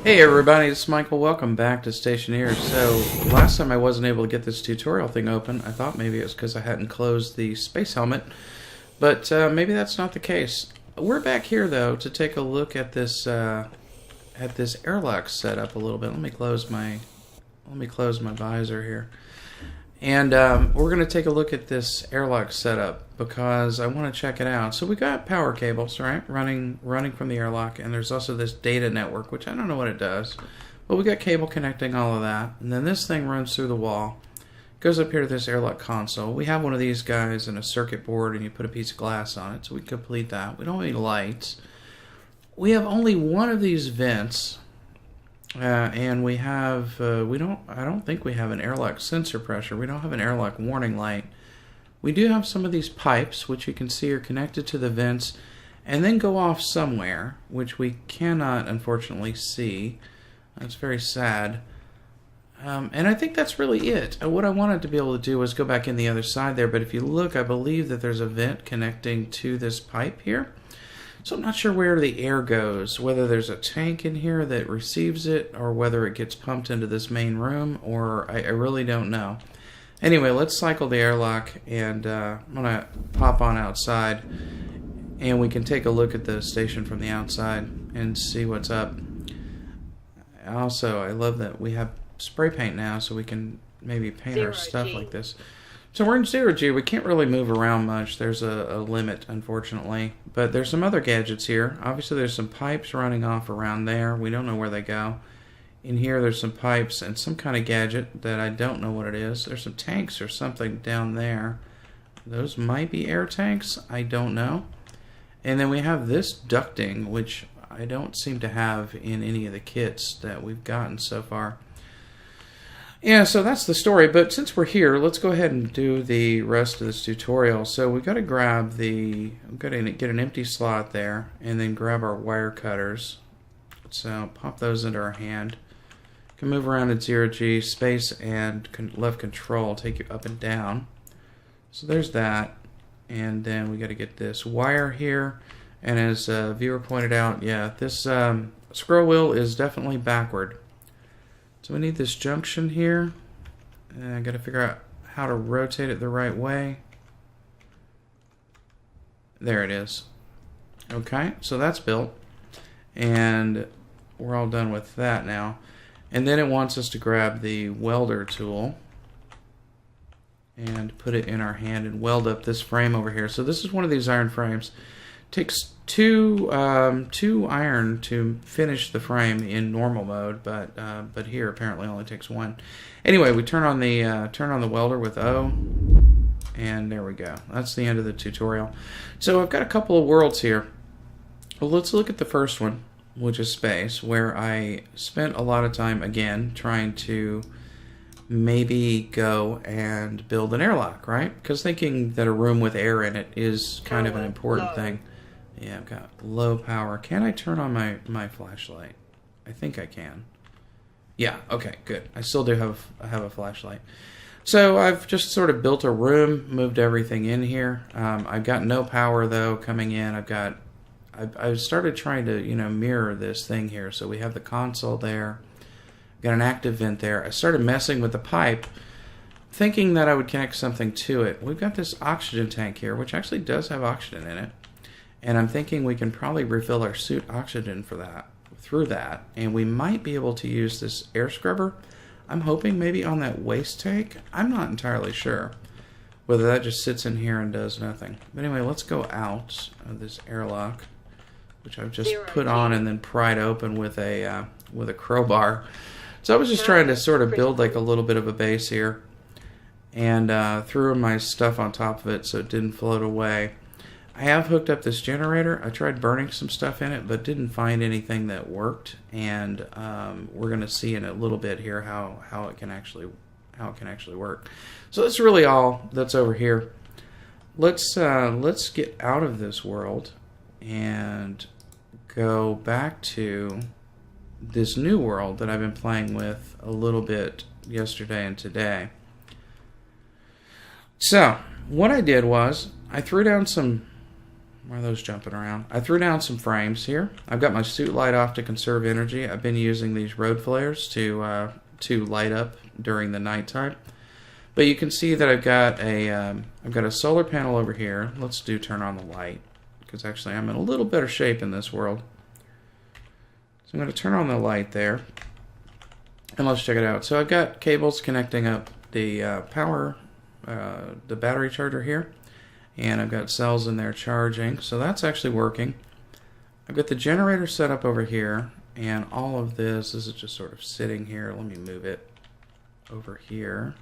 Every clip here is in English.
Hey everybody, it's Michael. Welcome back to Stationeers. So, last time I wasn't able to get this tutorial thing open. I thought maybe it was because I hadn't closed the space helmet, but maybe that's not the case. We're back here though to take a look at this airlock setup a little bit. Let me close my visor here. And we're going to take a look at this airlock setup because I want to check it out. So we got power cables, right, running from the airlock, and there's also this data network, which I don't know what it does, but we got cable connecting all of that. And then this thing runs through the wall, goes up here to this airlock console. We have one of these guys and a circuit board, and you put a piece of glass on it, so we complete that. We don't have any lights. We have only one of these vents. And we have, I don't think we have an airlock sensor pressure. We don't have an airlock warning light. We do have some of these pipes, which you can see are connected to the vents and then go off somewhere, which we cannot, unfortunately, see. That's very sad. And I think that's really it. What I wanted to be able to do was go back in the other side there, but if you look, I believe that there's a vent connecting to this pipe here. So I'm not sure where the air goes, whether there's a tank in here that receives it or whether it gets pumped into this main room, or I really don't know. Anyway, let's cycle the airlock, and I'm going to pop on outside and we can take a look at the station from the outside and see what's up. Also, I love that we have spray paint now so we can maybe paint our stuff like this. So we're in 0G. We can't really move around much. There's a limit, unfortunately. But there's some other gadgets here. Obviously, there's some pipes running off around there. We don't know where they go. In here, there's some pipes and some kind of gadget that I don't know what it is. There's some tanks or something down there. Those might be air tanks. I don't know. And then we have this ducting, which I don't seem to have in any of the kits that we've gotten so far. Yeah, so that's the story, but since we're here, let's go ahead and do the rest of this tutorial. So we've got to we've got to get an empty slot there, and then grab our wire cutters. So pop those into our hand. You can move around at 0G, space and left control take you up and down. So there's that, and then we got to get this wire here, and as a viewer pointed out, yeah, this scroll wheel is definitely backward. So we need this junction here, and I got to figure out how to rotate it the right way. There it is. Okay, so that's built, and we're all done with that now. And then it wants us to grab the welder tool and put it in our hand and weld up this frame over here. So this is one of these iron frames. Takes two iron to finish the frame in normal mode, but here apparently only takes one. Anyway, we turn on the welder with O, and there we go. That's the end of the tutorial. So I've got a couple of worlds here. Well, let's look at the first one, which is space, where I spent a lot of time again trying to maybe go and build an airlock, right? Because thinking that a room with air in it is kind of an important thing. Yeah, I've got low power. Can I turn on my flashlight? I think I can. Yeah, okay, good. I still do have a flashlight. So I've just sort of built a room, moved everything in here. I've got no power though coming in. I've started trying to, mirror this thing here. So we have the console there. Got an active vent there. I started messing with the pipe, thinking that I would connect something to it. We've got this oxygen tank here, which actually does have oxygen in it. And I'm thinking we can probably refill our suit oxygen through that. And we might be able to use this air scrubber. I'm hoping maybe on that waste tank. I'm not entirely sure whether that just sits in here and does nothing. But anyway, let's go out of this airlock, which I've just put on and then pried open with a crowbar. So I was just trying to sort of build like a little bit of a base here, and threw my stuff on top of it so it didn't float away. I have hooked up this generator. I tried burning some stuff in it, but didn't find anything that worked. And we're going to see in a little bit here how it can actually work. So that's really all that's over here. Let's get out of this world and go back to this new world that I've been playing with a little bit yesterday and today. So what I did was I threw down some Why are those jumping around? I threw down some frames here. I've got my suit light off to conserve energy. I've been using these road flares to light up during the nighttime. But you can see that I've got a solar panel over here. Let's turn on the light, because actually I'm in a little better shape in this world. So I'm going to turn on the light there, and let's check it out. So I've got cables connecting up the the battery charger here, and I've got cells in there charging, so that's actually working. I've got the generator set up over here, and all of this is just sort of sitting here. Let me move it over here.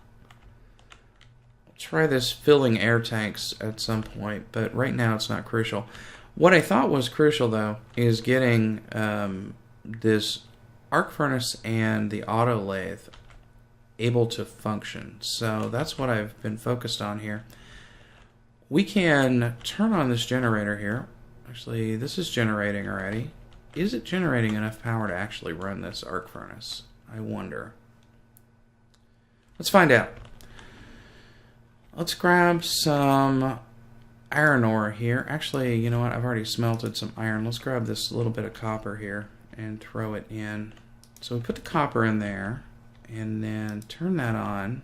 I'll try this filling air tanks at some point, but right now it's not crucial. What I thought was crucial, though, is getting this arc furnace and the auto lathe able to function. So that's what I've been focused on here. We can turn on this generator here. Actually, this is generating already. Is it generating enough power to actually run this arc furnace? I wonder. Let's find out. Let's grab some iron ore here. Actually, you know what? I've already smelted some iron. Let's grab this little bit of copper here and throw it in. So we put the copper in there, and then turn that on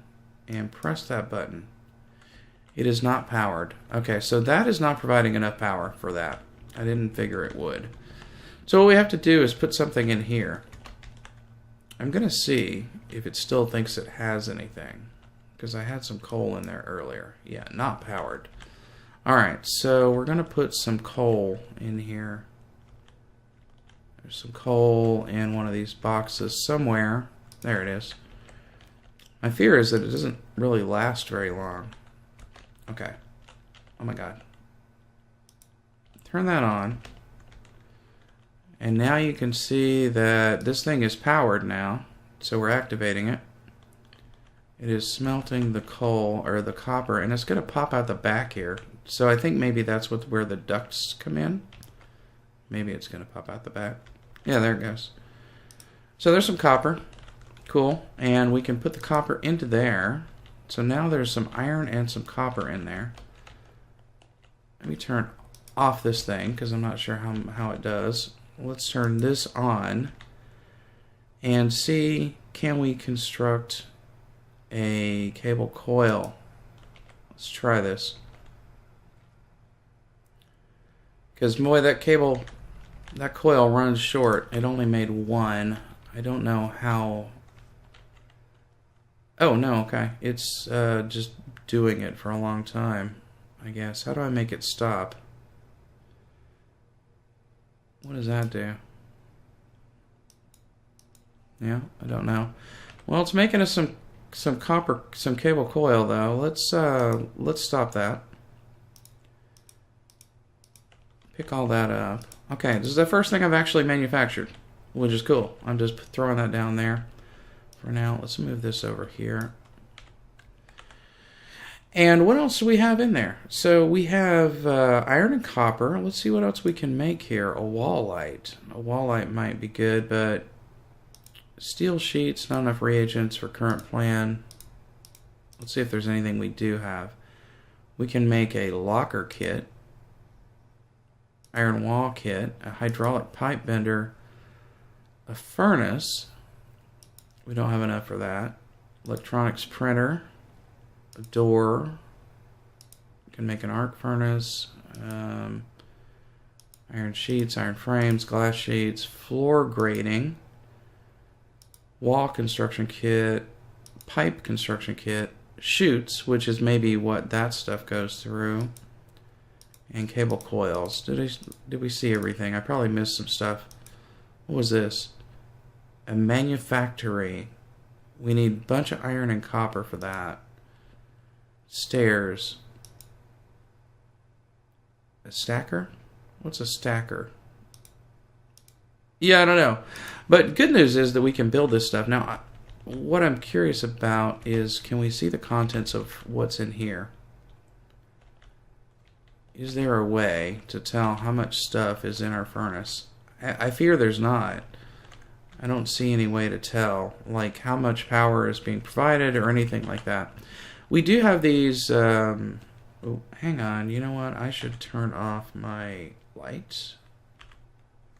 and press that button. It is not powered. Okay, so that is not providing enough power for that. I didn't figure it would. So what we have to do is put something in here. I'm going to see if it still thinks it has anything, because I had some coal in there earlier. Yeah, not powered. Alright, so we're going to put some coal in here. There's some coal in one of these boxes somewhere. There it is. My fear is that it doesn't really last very long. Okay. Oh my god. Turn that on. And now you can see that this thing is powered now. So we're activating it. It is smelting the coal, or the copper, and it's going to pop out the back here. So I think maybe that's where the ducts come in. Maybe it's going to pop out the back. Yeah, there it goes. So there's some copper. Cool. And we can put the copper into there. So now there's some iron and some copper in there. Let me turn off this thing, because I'm not sure how it does. Let's turn this on and see, can we construct a cable coil? Let's try this. Because boy, that coil runs short. It only made one. I don't know how. Oh no, okay. It's just doing it for a long time, I guess. How do I make it stop? What does that do? Yeah, I don't know. Well, it's making us some cable coil though. Let's stop that. Pick all that up. Okay, this is the first thing I've actually manufactured, which is cool. I'm just throwing that down there for now. Let's move this over here. And what else do we have in there? So we have iron and copper. Let's see what else we can make here. A wall light. A wall light might be good, but steel sheets, not enough reagents for current plan. Let's see if there's anything we do have. We can make a locker kit, iron wall kit, a hydraulic pipe bender, a furnace. We don't have enough for that. Electronics printer, a door. We can make an arc furnace, iron sheets, iron frames, glass sheets, floor grating, wall construction kit, pipe construction kit, chutes, which is maybe what that stuff goes through, and cable coils. Did we see everything? I probably missed some stuff. What was this? A manufactory. We need a bunch of iron and copper for that. Stairs. A stacker? What's a stacker? Yeah, I don't know. But good news is that we can build this stuff. Now, what I'm curious about is, can we see the contents of what's in here? Is there a way to tell how much stuff is in our furnace? I fear there's not. I don't see any way to tell, like how much power is being provided or anything like that. We do have these Oh, hang on. You know what? I should turn off my lights.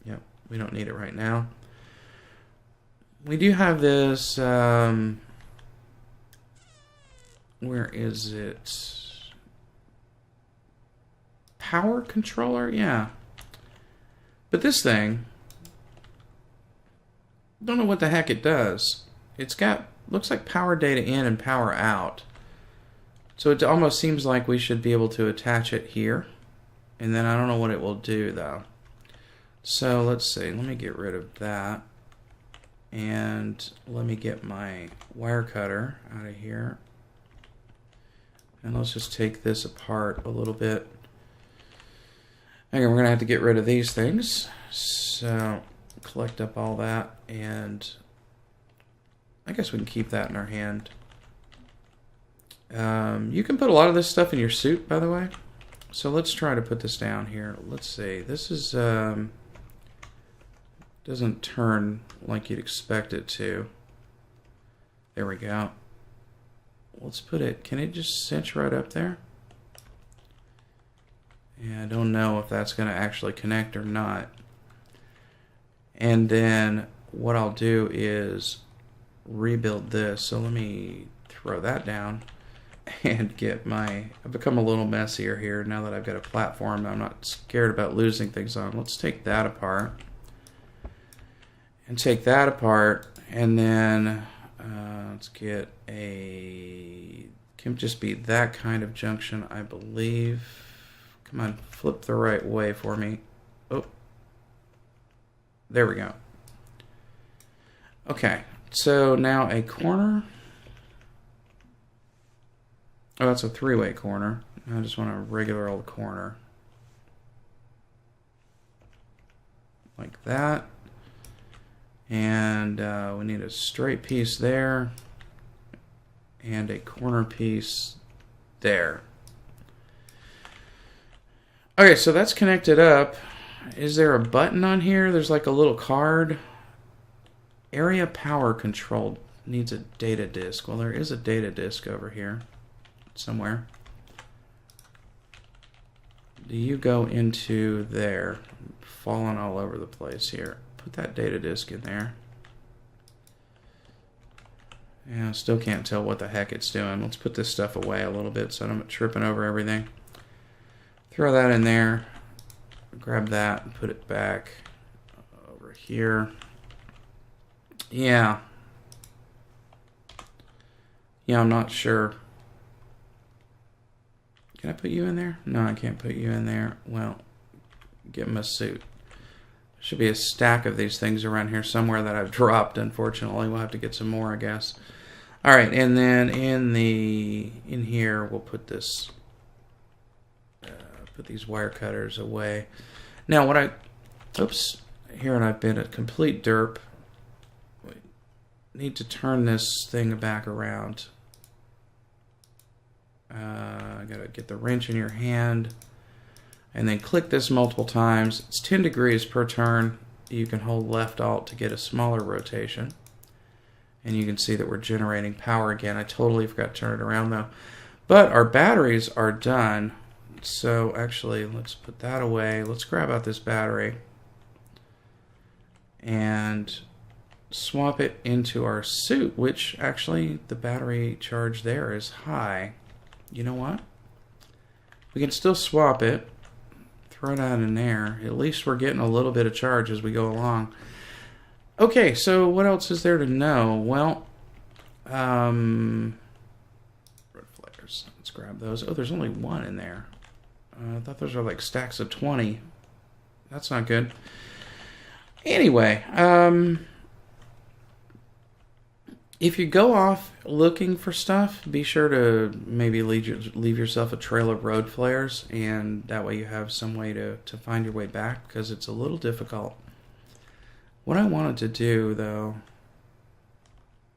Yep, we don't need it right now. We do have this, where is it? Power controller? Yeah. But this thing, don't know what the heck it does. It's got, looks like power data in and power out. So it almost seems like we should be able to attach it here. And then I don't know what it will do though. So let's see, let me get rid of that. And let me get my wire cutter out of here. And let's just take this apart a little bit. Okay, we're going to have to get rid of these things. So collect up all that, and I guess we can keep that in our hand. You can put a lot of this stuff in your suit, by the way. So let's try to put this down here. Let's see. This is doesn't turn like you'd expect it to. There we go. Let's put it, can it just cinch right up there? Yeah, I don't know if that's going to actually connect or not. And then what I'll do is rebuild this. So let me throw that down and get my, I've become a little messier here now that I've got a platform I'm not scared about losing things on. Let's take that apart. And take that apart, and then let's get a, can just be that kind of junction, I believe. Come on, flip the right way for me. Oh, there we go. Okay, so now a corner. Oh, that's a three-way corner. I just want a regular old corner. Like that. And we need a straight piece there and a corner piece there. Okay, so that's connected up. Is there a button on here? There's like a little card. Area power control needs a data disk. Well, there is a data disk over here somewhere. Do you go into there? I'm falling all over the place here. Put that data disk in there. Yeah, I still can't tell what the heck it's doing. Let's put this stuff away a little bit so I'm not tripping over everything. Throw that in there. Grab that and put it back over here. Yeah. Yeah, I'm not sure. Can I put you in there? No, I can't put you in there. Well, give him a suit. Should be a stack of these things around here somewhere that I've dropped, unfortunately. We'll have to get some more, I guess. All right, and then in here we'll put this, put these wire cutters away. Now here and I've been a complete derp. We need to turn this thing back around. I gotta get the wrench in your hand. And then click this multiple times. It's 10 degrees per turn. You can hold left alt to get a smaller rotation. And you can see that we're generating power again. I totally forgot to turn it around though. But our batteries are done. So actually, let's put that away. Let's grab out this battery and swap it into our suit, which actually the battery charge there is high. You know what? We can still swap it. Throw that in there. At least we're getting a little bit of charge as we go along. Okay, so what else is there to know? Well, red flares. Let's grab those. Oh, there's only one in there. I thought those were like stacks of 20. That's not good. Anyway, if you go off looking for stuff, be sure to maybe leave yourself a trail of road flares, and that way you have some way to find your way back, because it's a little difficult. What I wanted to do, though,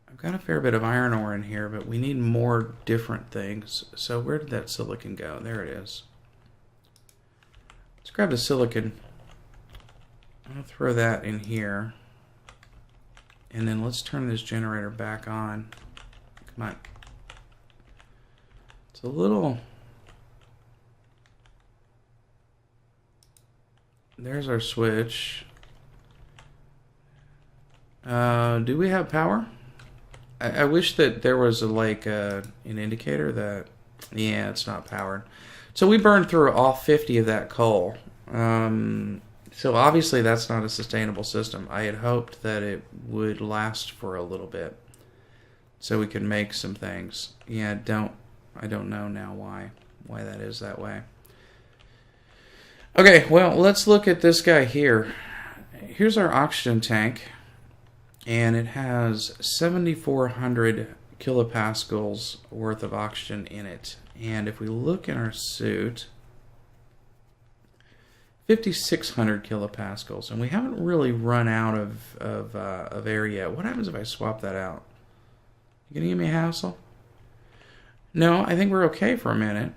I've got a fair bit of iron ore in here, but we need more different things. So where did that silicon go? There it is. Let's grab the silicon. I'm going to throw that in here. And then let's turn this generator back on. Come on. It's a little there's our switch. Do we have power? I wish that there was an indicator that, yeah, it's not powered. So we burned through all 50 of that coal. So obviously that's not a sustainable system. I had hoped that it would last for a little bit, so we could make some things. Yeah, I don't know now why that is that way. Okay, well, let's look at this guy here. Here's our oxygen tank, and it has 7,400 kilopascals worth of oxygen in it. And if we look in our suit, 5,600 kilopascals, and we haven't really run out of air yet. What happens if I swap that out? You gonna give me a hassle? No, I think we're okay for a minute.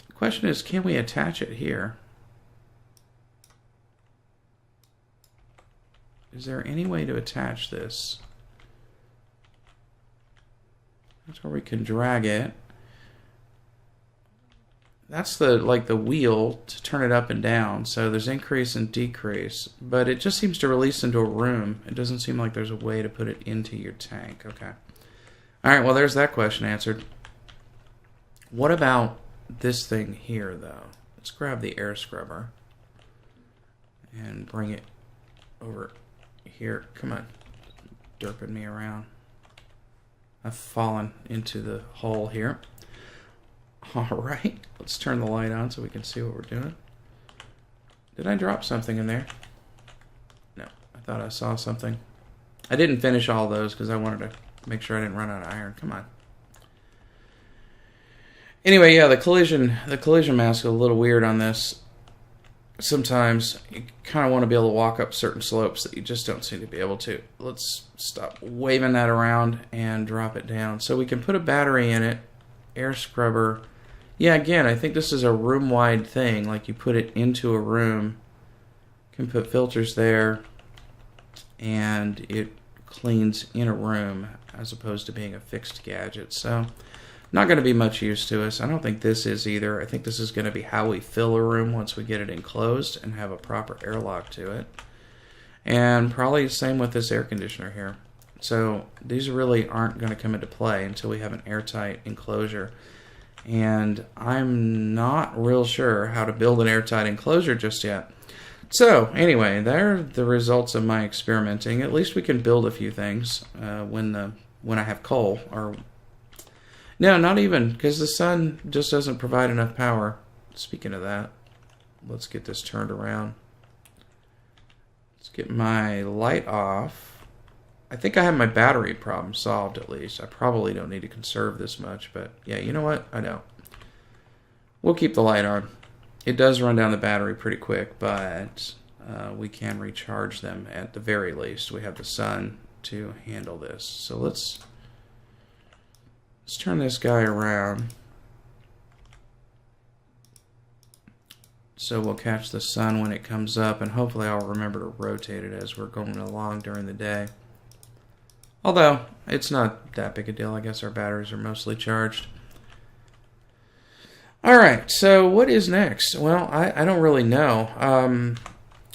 The question is, can we attach it here? Is there any way to attach this? That's where we can drag it. That's the wheel to turn it up and down. So there's increase and decrease, but it just seems to release into a room. It doesn't seem like there's a way to put it into your tank. Okay. All right. Well, there's that question answered. What about this thing here, though? Let's grab the air scrubber and bring it over here. Come on, derping me around. I've fallen into the hole here. Alright, let's turn the light on so we can see what we're doing. Did I drop something in there? No, I thought I saw something. I didn't finish all those because I wanted to make sure I didn't run out of iron. Come on. Anyway, yeah, the collision mask is a little weird on this. Sometimes you kind of want to be able to walk up certain slopes that you just don't seem to be able to. Let's stop waving that around and drop it down. So we can put a battery in it, air scrubber. Yeah, again, I think this is a room-wide thing. Like you put it into a room, you can put filters there, and it cleans in a room as opposed to being a fixed gadget. So not going to be much use to us. I don't think this is either. I think this is going to be how we fill a room once we get it enclosed and have a proper airlock to it. And probably the same with this air conditioner here. So these really aren't going to come into play until we have an airtight enclosure. And I'm not real sure how to build an airtight enclosure just yet. So anyway, there are the results of my experimenting. At least we can build a few things when I have coal. Or no, not even, because the sun just doesn't provide enough power. Speaking of that, let's get this turned around. Let's get my light off. I think I have my battery problem solved at least. I probably don't need to conserve this much, but yeah, you know what? I don't. We'll keep the light on. It does run down the battery pretty quick, but we can recharge them at the very least. We have the sun to handle this. So let's turn this guy around. So we'll catch the sun when it comes up, and hopefully I'll remember to rotate it as we're going along during the day. Although, it's not that big a deal. I guess our batteries are mostly charged. Alright, so what is next? Well, I don't really know.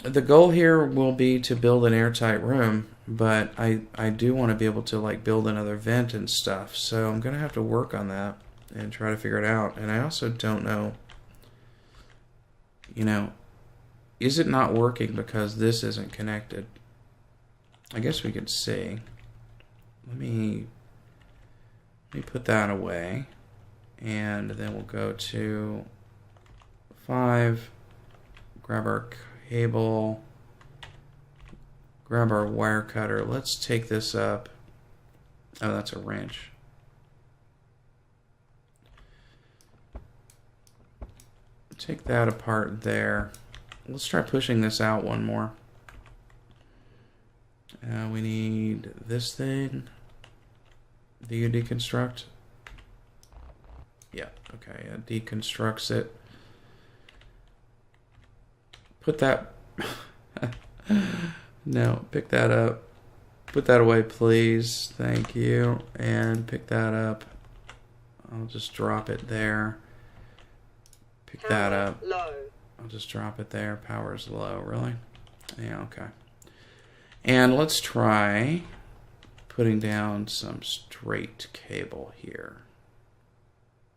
The goal here will be to build an airtight room, but I do want to be able to build another vent and stuff. So I'm going to have to work on that and try to figure it out. And I also don't know, is it not working because this isn't connected? I guess we could see. Let me put that away, and then we'll go to 5, grab our cable, grab our wire cutter. Let's take this up. Oh, that's a wrench. Take that apart there. Let's try pushing this out one more. We need this thing. Do you deconstruct? Yeah, okay, it deconstructs it. Put that... No, pick that up. Put that away, please. Thank you. And pick that up. I'll just drop it there. Pick that up. Low. I'll just drop it there. Power is low. Really? Yeah, okay. And let's try putting down some straight cable here.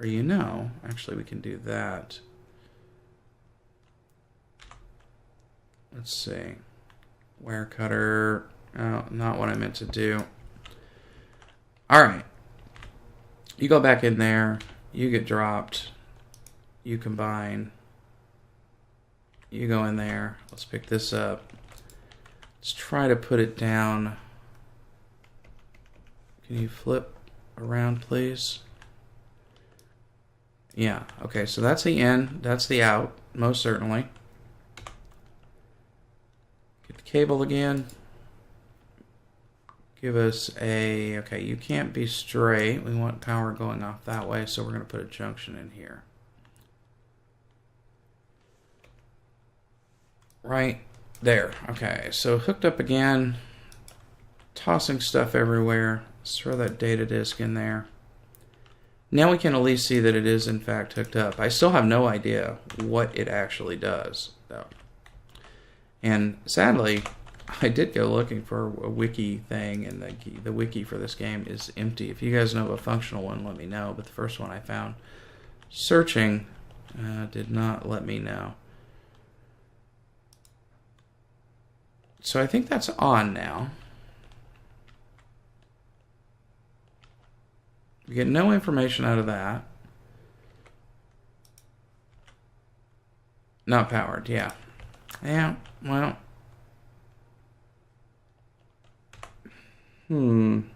Or actually we can do that. Let's see. Wire cutter. Oh, not what I meant to do. Alright. You go back in there. You get dropped. You combine. You go in there. Let's pick this up. Let's try to put it down. Can you flip around, please? Yeah, okay, so that's the in, that's the out, most certainly. Get the cable again. Give us a, okay, you can't be straight. We want power going off that way, so we're going to put a junction in here. Right there. Okay, so hooked up again. Tossing stuff everywhere. Let's throw that data disk in there. Now we can at least see that it is in fact hooked up. I still have no idea what it actually does, though. And sadly, I did go looking for a wiki thing, and the wiki for this game is empty. If you guys know of a functional one, let me know. But the first one I found searching did not let me know. So I think that's on now. We get no information out of that. Not powered, yeah. Yeah, well. I'm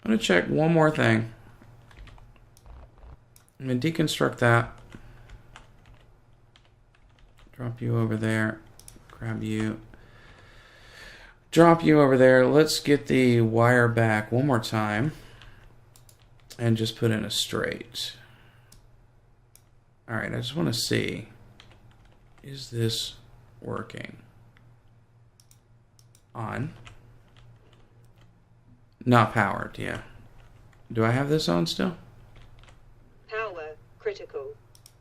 going to check one more thing. I'm going to deconstruct that. Drop you over there. Grab you. Drop you over there. Let's get the wire back one more time. And just put in a straight. Alright, I just want to see. Is this working? On. Not powered, yeah. Do I have this on still? Power critical.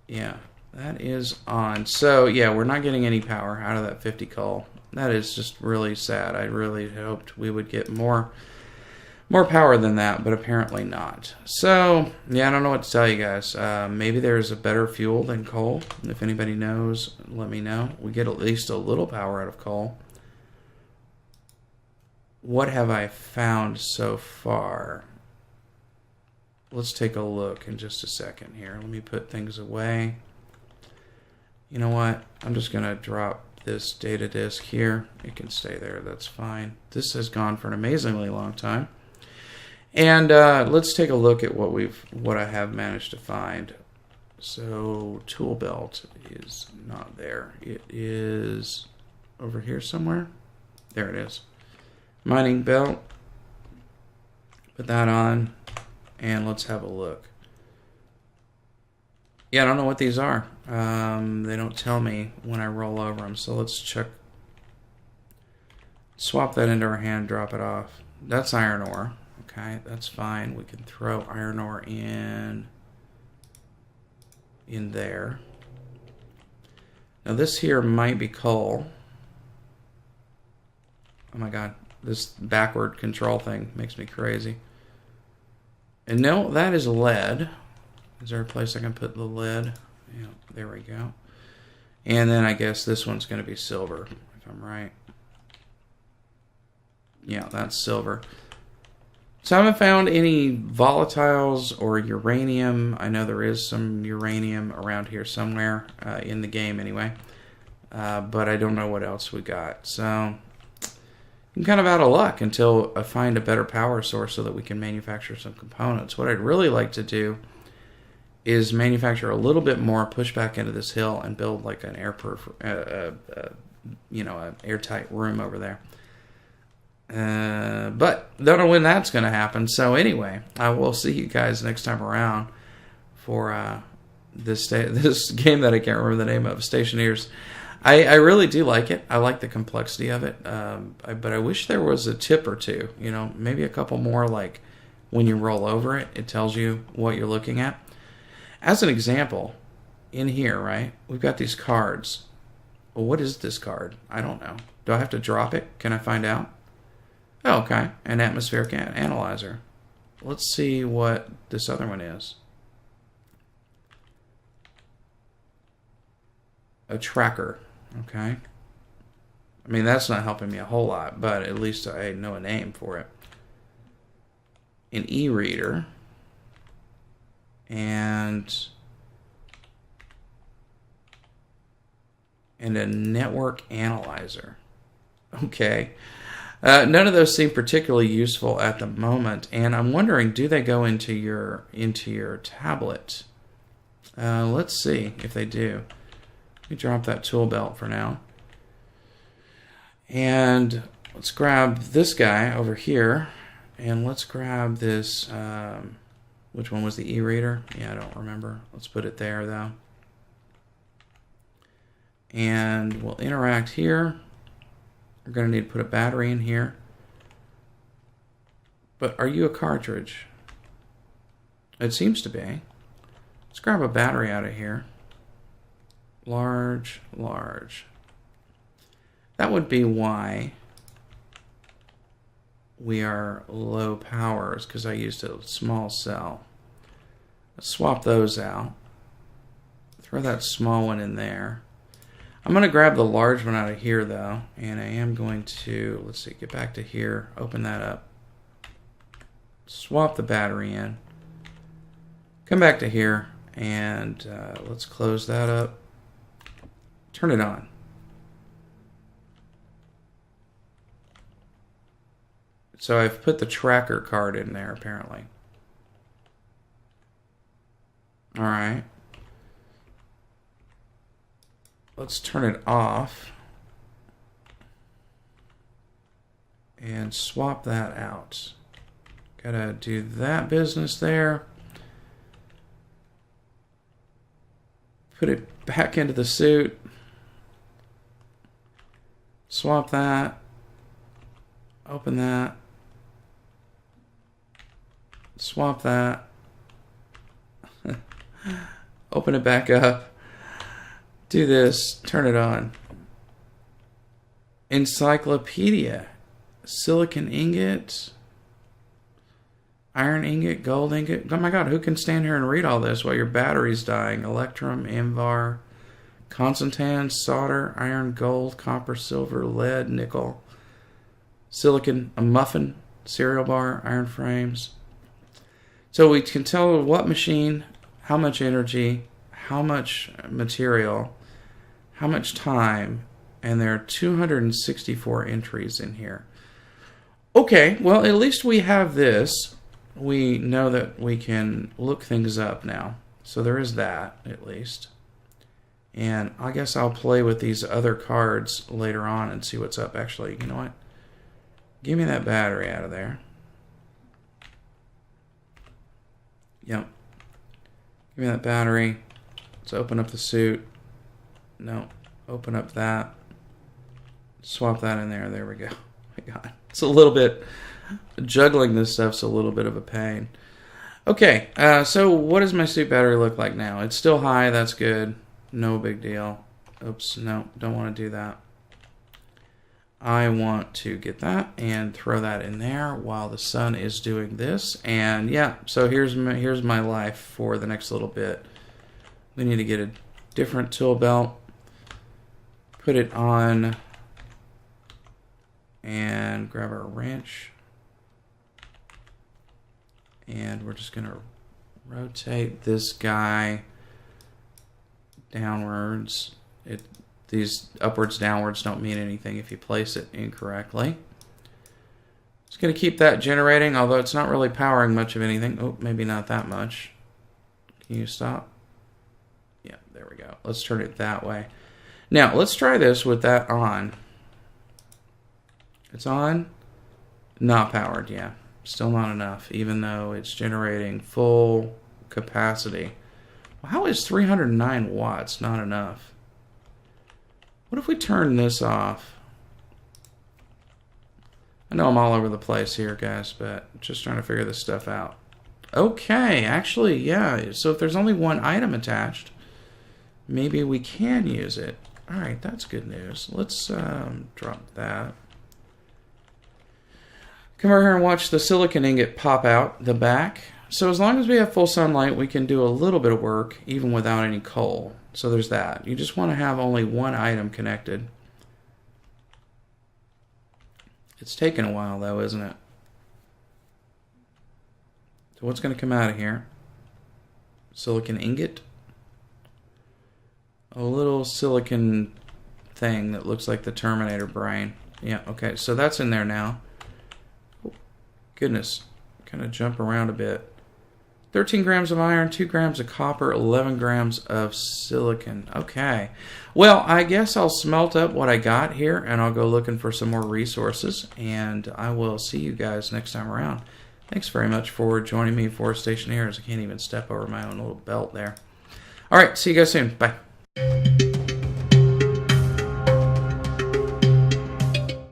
Yeah, that is on. So, yeah, we're not getting any power out of that 50 call. That is just really sad. I really hoped we would get more power than that, but apparently not. So, yeah, I don't know what to tell you guys. Maybe there's a better fuel than coal. If anybody knows, let me know. We get at least a little power out of coal. What have I found so far? Let's take a look in just a second here. Let me put things away. You know what? I'm just going to drop this data disk here. It can stay there. That's fine. This has gone for an amazingly long time. And let's take a look at what I have managed to find. So tool belt is not there. It is over here somewhere. There it is. Mining belt. Put that on. And let's have a look. Yeah, I don't know what these are. They don't tell me when I roll over them. So let's check. Swap that into our hand, drop it off. That's iron ore. Okay, that's fine. We can throw iron ore in there. Now this here might be coal. Oh my god, this backward control thing makes me crazy. And no, that is lead. Is there a place I can put the lead? Yeah, there we go. And then I guess this one's going to be silver, if I'm right. Yeah, that's silver. So I haven't found any volatiles or uranium. I know there is some uranium around here somewhere, in the game anyway. But I don't know what else we got. So I'm kind of out of luck until I find a better power source so that we can manufacture some components. What I'd really like to do is manufacture a little bit more, push back into this hill, and build like an an airtight room over there. But don't know when that's going to happen. So anyway, I will see you guys next time around for this game that I can't remember the name of, Stationeers. I really do like it. I like the complexity of it. But I wish there was a tip or two. You know, maybe a couple more, like when you roll over it, it tells you what you're looking at. as an example, in here, right, we've got these cards. Well, what is this card? I don't know. Do I have to drop it? Can I find out? Oh, okay. An atmospheric analyzer. Let's see what this other one is. A tracker. Okay. I mean, that's not helping me a whole lot, but at least I know a name for it. An e-reader. And a network analyzer. Okay. None of those seem particularly useful at the moment, and I'm wondering, do they go into your tablet? Let's see if they do. Let me drop that tool belt for now. And let's grab this guy over here, and let's grab this, which one was the e-reader? Yeah, I don't remember. Let's put it there, though. And we'll interact here. We're going to need to put a battery in here. But are you a cartridge? It seems to be. Let's grab a battery out of here. Large, large. That would be why we are low powers, because I used a small cell. Let's swap those out. Throw that small one in there. I'm going to grab the large one out of here, though, and I am going to, let's see, get back to here, open that up, swap the battery in, come back to here, and let's close that up, turn it on. So I've put the tracker card in there, apparently. All right. Let's turn it off and swap that out. Gotta do that business there. Put it back into the suit. Swap that. Open that. Swap that. Open it back up. Do this, turn it on. Encyclopedia. Silicon ingot. Iron ingot, gold ingot. Oh my god, who can stand here and read all this while your battery's dying? Electrum, Invar, Constantan, solder, iron, gold, copper, silver, lead, nickel, silicon, a muffin, cereal bar, iron frames. So we can tell what machine, how much energy, how much material, how much time, and there are 264 entries in here. Okay, well, at least we have this. We know that we can look things up now. So there is that, at least. And I guess I'll play with these other cards later on and see what's up. Actually, you know what? Give me that battery out of there. Yep. Give me that battery. Let's open up the suit. No. Open up that. Swap that in there. There we go. Oh my god. It's a little bit... Juggling this stuff's a little bit of a pain. Okay. So what does my suit battery look like now? It's still high. That's good. No big deal. Oops. No. Don't want to do that. I want to get that and throw that in there while the sun is doing this. And yeah, so here's my life for the next little bit. We need to get a different tool belt, put it on, and grab our wrench. And we're just going to rotate this guy downwards. These upwards, downwards don't mean anything if you place it incorrectly. Just going to keep that generating, although it's not really powering much of anything. Oh, maybe not that much. Can you stop? Yeah, there we go. Let's turn it that way. Now, let's try this with that on. It's on. Not powered, yeah. Still not enough, even though it's generating full capacity. Well, how is 309 watts not enough? What if we turn this off? I know I'm all over the place here, guys, but just trying to figure this stuff out. Okay, actually, yeah. So if there's only one item attached, maybe we can use it. All right, that's good news. Let's drop that. Come over here and watch the silicon ingot pop out the back. So as long as we have full sunlight, we can do a little bit of work even without any coal. So there's that. You just want to have only one item connected. It's taken a while though, isn't it? So what's going to come out of here? Silicon ingot. A little silicon thing that looks like the Terminator brain. Yeah, okay, so that's in there now. Oh, goodness, kind of jump around a bit. 13 grams of iron, 2 grams of copper, 11 grams of silicon. Okay, well, I guess I'll smelt up what I got here, and I'll go looking for some more resources, and I will see you guys next time around. Thanks very much for joining me for Stationeers. I can't even step over my own little belt there. All right, see you guys soon. Bye.